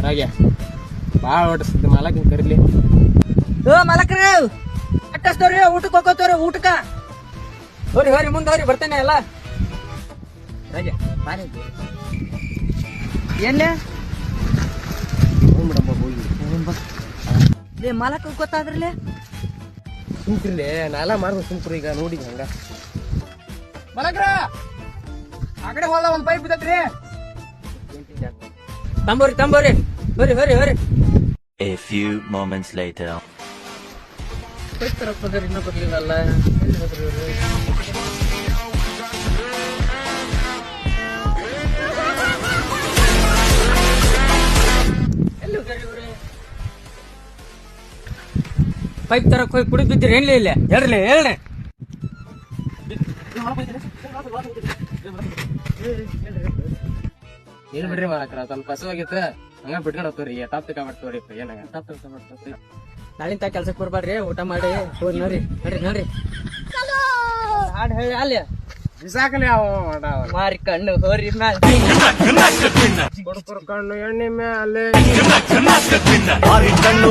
ಹಾಗೆ ಭಾಳ ಹೊಟ್ಟಿಸ್ತದೆ ಮಾಲಕಿನ ಕರಿಲಿ. ಮಲಕ್ರ ಅಟ್ಟಸ್ತವ್ರಿ ಊಟಕ್ಕೆ ಹೋಗೋತವ್ರಿ ಊಟಕ್ಕ ಹೋರಿ ಹೋರಿ ಮುಂದೆ ಹೋರಿ ಬರ್ತೇನೆ ಎಲ್ಲ ಹಾಗೆ ಎಲ್ಲೇ ಮಲಕ್ ಗೊತ್ತಾದ್ರಲ್ಲೇ ಸುಮ್ಕ್ರಿಲೆ ನಾಲ ಮಾಡ್ಬೇಕು ಸುಮ್ಕ್ರಿ ಈಗ ನೋಡಿ ಹಂಗ ಮಲಕ್ರ ಆ ಕಡೆ ಹೋದ ಒಂದ್ ಪೈಪ್ ಬಿದ್ದತ್ರಿ ತಂಬೋರಿ ತಂಬೋರಿ ಹೋರಿ ಹೋರಿ ಹೋರಿ. A few moments later. Pipe ತರಕ್ ಹೋದ್ರಿ ಇನ್ನೂ ಬರ್ಲಿಲ್ಲಲ್ಲ. ಎಲ್ಲಿ ಹೋದ್ರಿ ಇವ್ರು? ಎಲ್ಲಿ ಹೋಗ್ಯಾರ ಇವ್ರು? ಪೈಪ್ ತರಕ್ ಹೋಗಿ ಕುಡಿದ್ ಬಿದ್ದಿರಿ ಏನ್ಲಿ ಇಲ್ಲ ಹೇಳ್ರಿ ಹೇಳ್ರಿ. ಏನ್ ಬಿಡ್ರಿ ಮಾಡಕ್ರ ಸ್ವಲ್ಪ ಕಸವಾಗಿತ್ತ ಹಂಗ ಬಿಟ್ಕೊಂಡ್ ಹೋಗ್ತವ್ರಿ ಟಾಪ್ ತಕ ಮಾಡ್ತವ್ರಿ ಏನಾಗ ಟಾಪ್ ತಕ ಮಾಡ್ತವ್ರಿ. ನಾಳಿಂದ ಕೆಲ್ಸಕ್ಕೆ ಬರ್ಬಾರ್ರಿ ಊಟ ಮಾಡಿ ಹೋಗಿ ನೋಡ್ರಿ ನೋಡ್ರಿ ನೋಡ್ರಿ ಹಾಡ್ ಹೇಳಿ ಅಲ್ಲಿ ಬಿಸಾಕಲಿ ಅವ ಮಾರಿ ಕಣ್ಣು ಹೋರಿ ಮ್ಯಾಲ ಕೊಡ್ಕೊರ್ ಕಣ್ಣು ಎಣ್ಣೆ ಮ್ಯಾಲೆ ಕಣ್ಣು